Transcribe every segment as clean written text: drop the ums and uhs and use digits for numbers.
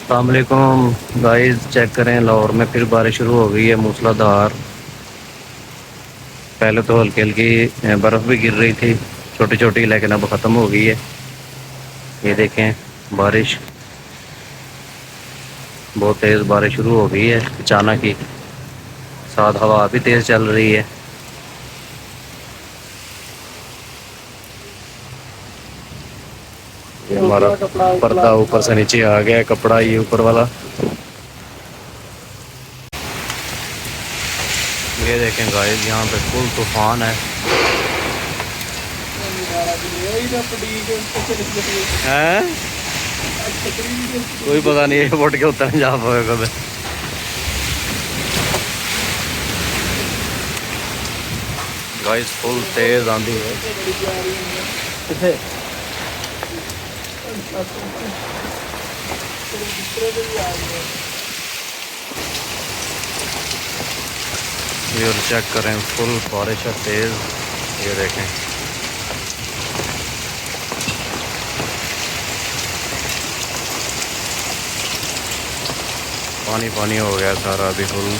अस्सलामुअलैकुम guys, check करें लाहौर में फिर बारिश शुरू हो गई है मूसलाधार। पहले तो हल्की हल्की बर्फ़ भी गिर रही थी, छोटी छोटी, लेकिन अब ख़त्म हो गई है। ये देखें, बारिश, बहुत तेज़ बारिश शुरू हो गई है अचानक ही। साथ हवा भी तेज़ चल रही है। ये हमारा पर्दा ऊपर से नीचे आ गया है, कपड़ा ये ऊपर वाला। ये देखें गाइस, यहाँ पे फुल तूफान है। हैं? कोई पता नहीं है, बोट के उतर जा पाएगा कभी। गाइस फुल तेज आंधी है। किथे? ये और चेक करें, फुल बारिश है तेज। ये देखें, पानी पानी हो गया सारा अभी फुल।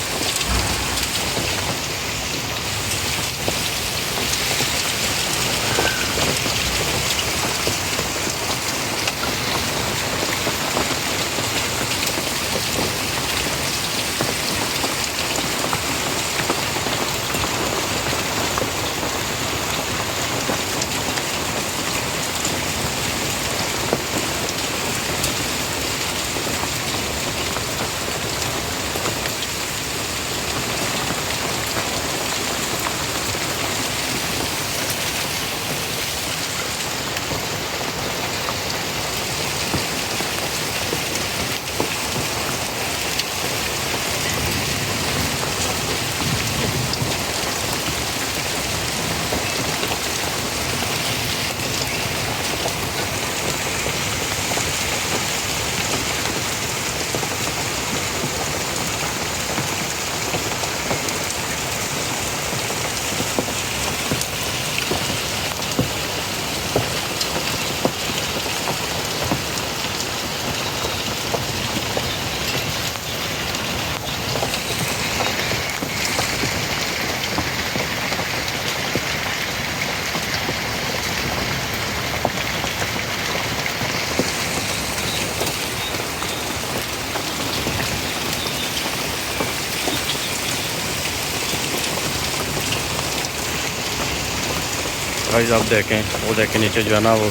गाइस आप देखें, वो देखें नीचे जो है ना, वो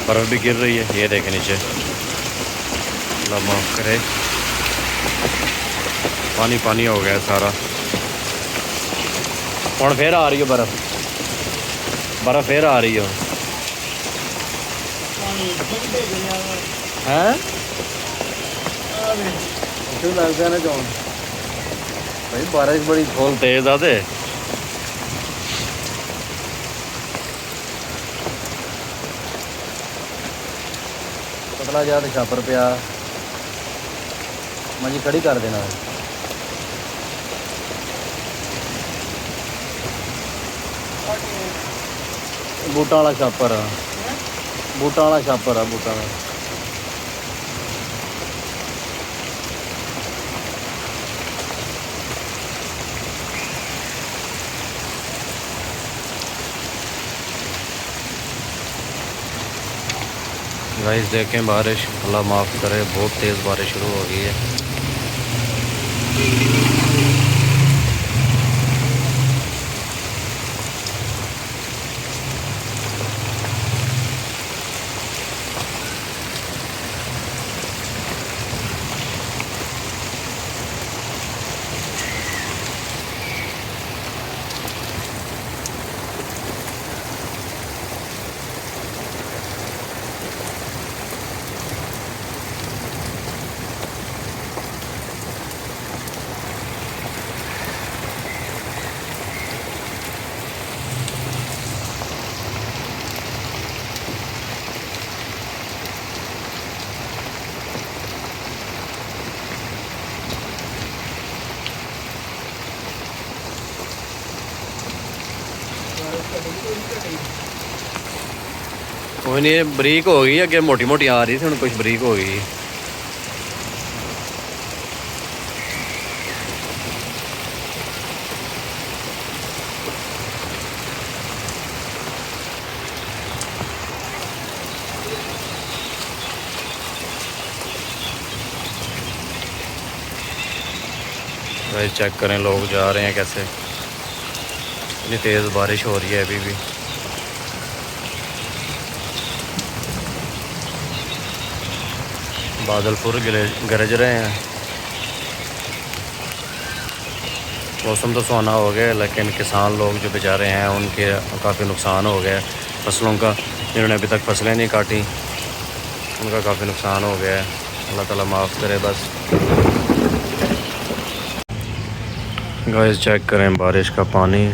बर्फ़ भी गिर रही है। ये देखें नीचे, अल्लाह माफ़ करे, पानी पानी हो गया सारा। हुण फिर आ रही है बर्फ़, बर्फ़ फिर आ रही है। हैं? लगता है ना जो भाई, बारिश बड़ी फुल तेज़ आते। पतला जा तो छापर पिया, मंजी खड़ी कर देना। बूटा वाला छापर आ, बूटा वाला छापर आ, बूटा वाला। गाइस देखें बारिश, अल्लाह माफ़ करे, बहुत तेज़ बारिश शुरू हो गई है। कोई नहीं, बरीक हो गई, अगे मोटी मोटी आ रही थी, हम कुछ बरीक हो गई। गाइस चेक करें लोग जा रहे हैं कैसे। इतनी तेज़ बारिश हो रही है अभी भी। बादल पूरे गरज रहे हैं। मौसम तो सुहाना हो गया, लेकिन किसान लोग जो बेचारे हैं उनके काफ़ी नुकसान हो गया फसलों का। जिन्होंने अभी तक फसलें नहीं काटी उनका काफ़ी नुकसान हो गया है। अल्लाह ताला माफ़ करे बस। गाइस चेक करें बारिश का पानी,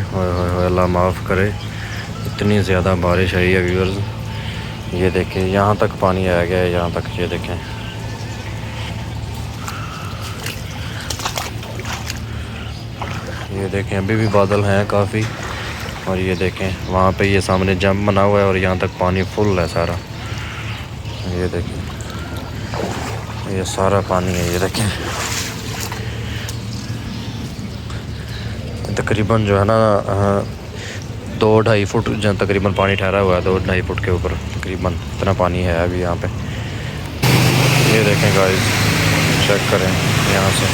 अल्लाह माफ़ करे इतनी ज़्यादा बारिश आई है व्यूअर्स। ये देखें यहाँ तक पानी आ गया है, यहाँ तक। ये देखें ये देखें अभी भी बादल हैं काफ़ी। और ये देखें वहाँ पे ये सामने जंप बना हुआ है और यहाँ तक पानी फुल है सारा। ये देखें ये सारा पानी है। ये देखें तकरीबन जो है ना 2-2.5 फुट जहाँ तकरीबन पानी ठहरा हुआ है, 2-2.5 फुट के ऊपर तकरीबन इतना पानी है अभी यहाँ पे। ये देखें गाइस चेक करें यहाँ से।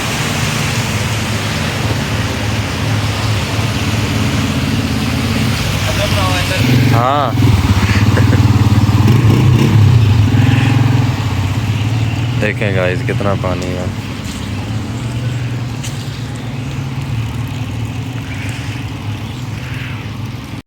हाँ देखें गाइस कितना पानी है।